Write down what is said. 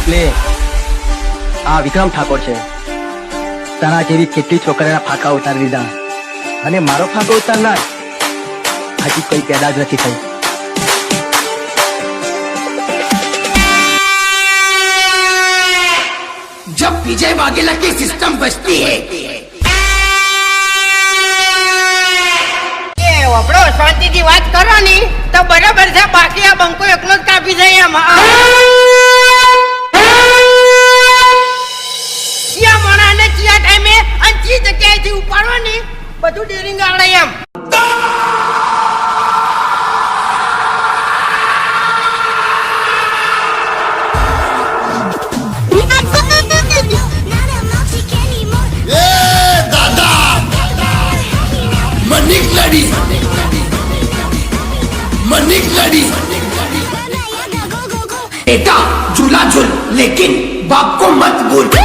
લે આ વિક્રમ ઠાકોર છે. તારા જેવી કેટલી છોકરીના ફાંકા ઉતારી દીધા અને મારો ફાંકો ઉતારનાર હજી કોઈ પેદા જ નથી થઈ. जब विजय वाघेला की सिस्टम बचती है વપડો શાંતિથી વાત કરો ની તો બરાબર છે. બાકી આ બંકો એકલો જ કાપી જાય એમ. ચિયા મોણાને ચિયા ટાઈમે અને ચી જગ્યાએથી ઉપાડો ની બધું ડેરિંગ આવડે એમ. मनिक लड़ी बेटा झूला झूल लेकिन बाप को मत भूल.